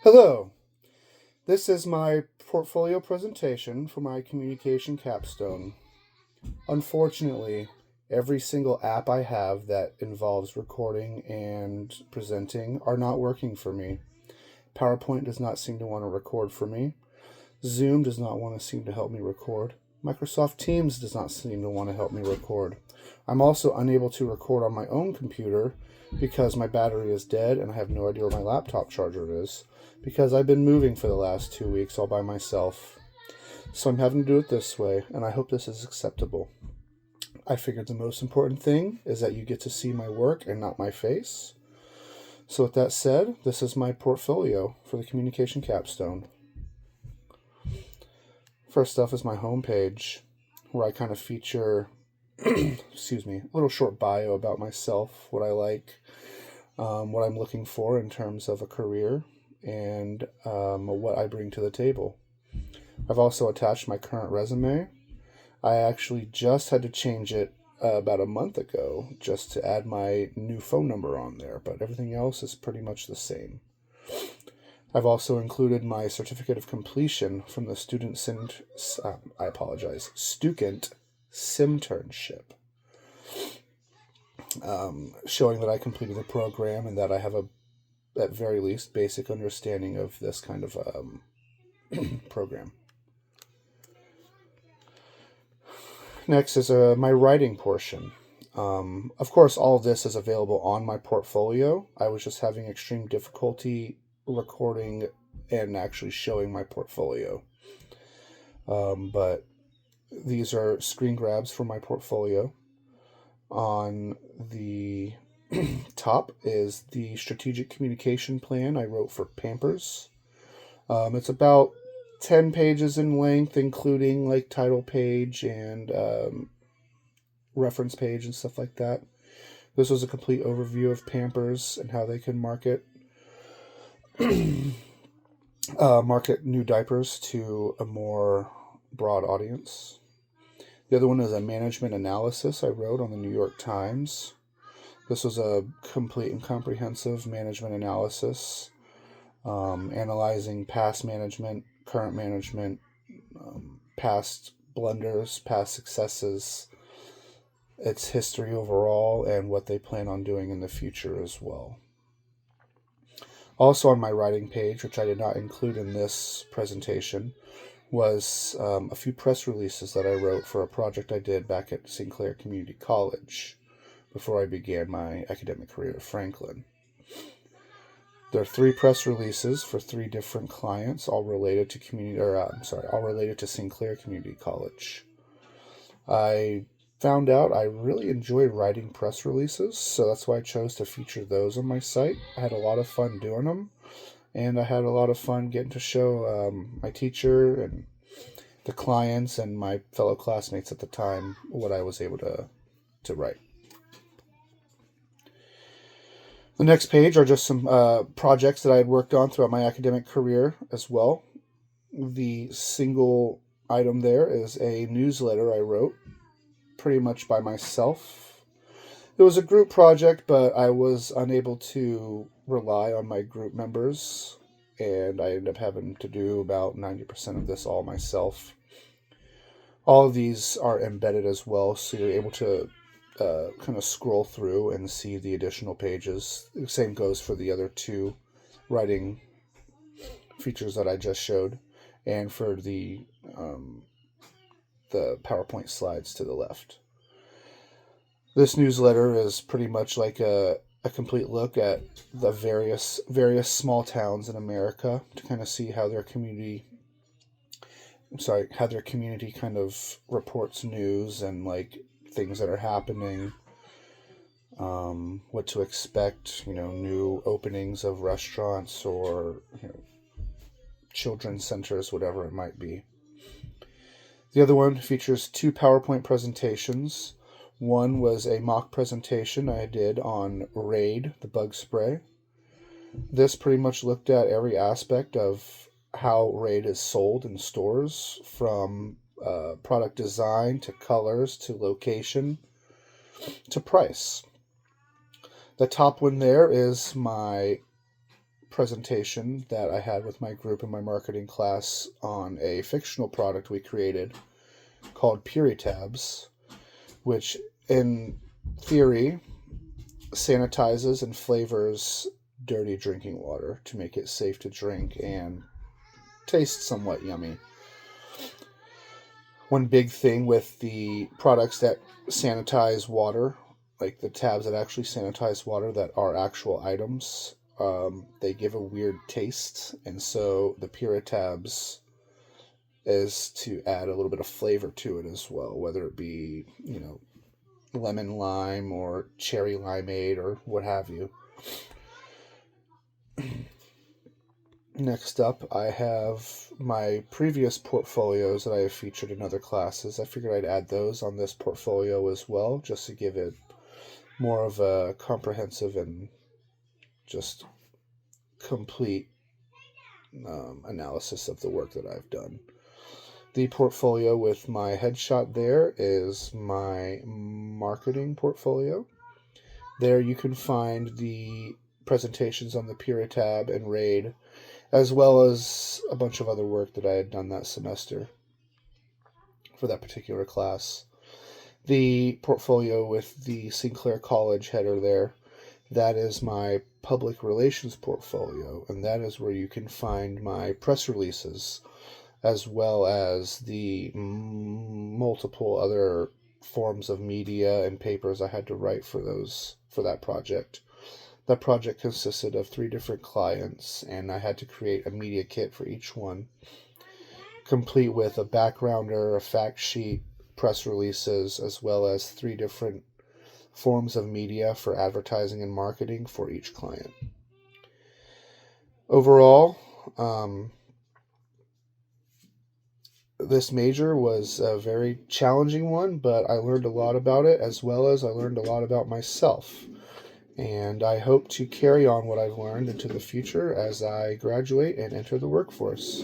Hello, this is my portfolio presentation for my communication capstone. Unfortunately, every single app I have that involves recording and presenting are not working for me. PowerPoint does not seem to want to record for me. Zoom does not want to seem to help me record. Microsoft Teams does not seem to want to help me record. I'm also unable to record on my own computer because my battery is dead and I have no idea where my laptop charger is because I've been moving for the last 2 weeks all by myself. So I'm having to do it this way, and I hope this is acceptable. I figured the most important thing is that you get to see my work and not my face. So with that said, this is my portfolio for the communication capstone. First off is my homepage, where I kind of feature, excuse me, a little short bio about myself, what I like, what I'm looking for in terms of a career, and what I bring to the table. I've also attached my current resume. I actually just had to change it about a month ago just to add my new phone number on there, but everything else is pretty much the same. I've also included my certificate of completion from the student simternship, showing that I completed the program and that I have at very least, basic understanding of this kind of program. Next is my writing portion. Of course, all of this is available on my portfolio. I was just having extreme difficulty recording and actually showing my portfolio. But these are screen grabs from my portfolio. On the top is the strategic communication plan I wrote for Pampers. It's about 10 pages in length, including like title page and reference page and stuff like that. This was a complete overview of Pampers and how they can market new diapers to a more broad audience. The other one is a management analysis I wrote on the New York Times. This was a complete and comprehensive management analysis, analyzing past management, current management, past blunders, past successes, its history overall, and what they plan on doing in the future as well. Also on my writing page, which I did not include in this presentation, was a few press releases that I wrote for a project I did back at St. Clair Community College before I began my academic career at Franklin. There are 3 press releases for 3 different clients, all related to St. Clair Community College. I found out I really enjoyed writing press releases, so that's why I chose to feature those on my site. I had a lot of fun doing them, and I had a lot of fun getting to show my teacher and the clients and my fellow classmates at the time what I was able to write. The next page are just some projects that I had worked on throughout my academic career as well. The single item there is a newsletter I wrote pretty much by myself. It was a group project, but I was unable to rely on my group members, and I ended up having to do about 90% of this all myself. All of these are embedded as well, so you're able to kind of scroll through and see the additional pages. The same goes for the other 2 writing features that I just showed, and for the PowerPoint slides to the left. This newsletter is pretty much like a complete look at the various small towns in America to kind of see how their community kind of reports news and like things that are happening, what to expect, new openings of restaurants or children's centers, whatever it might be. The other one features 2 PowerPoint presentations. One was a mock presentation I did on Raid, the bug spray. This pretty much looked at every aspect of how Raid is sold in stores, from product design to colors to location to price. The top one there is my presentation that I had with my group in my marketing class on a fictional product we created called Puritabs, which in theory sanitizes and flavors dirty drinking water to make it safe to drink and taste somewhat yummy. One big thing with the products that sanitize water, like the tabs that actually sanitize water that are actual items, they give a weird taste, and so the Puritabs is to add a little bit of flavor to it as well, whether it be, lemon lime or cherry limeade or what have you. Next up, I have my previous portfolios that I have featured in other classes. I figured I'd add those on this portfolio as well, just to give it more of a comprehensive and just complete analysis of the work that I've done. The portfolio with my headshot there is my marketing portfolio. There you can find the presentations on the Puritab and RAID, as well as a bunch of other work that I had done that semester for that particular class. The portfolio with the Sinclair College header there, that is my public relations portfolio, and that is where you can find my press releases, as well as the multiple other forms of media and papers I had to write for that project. That project consisted of 3 different clients, and I had to create a media kit for each one, complete with a backgrounder, a fact sheet, press releases, as well as 3 different forms of media for advertising and marketing for each client. Overall, this major was a very challenging one, but I learned a lot about it, as well as I learned a lot about myself. And I hope to carry on what I've learned into the future as I graduate and enter the workforce.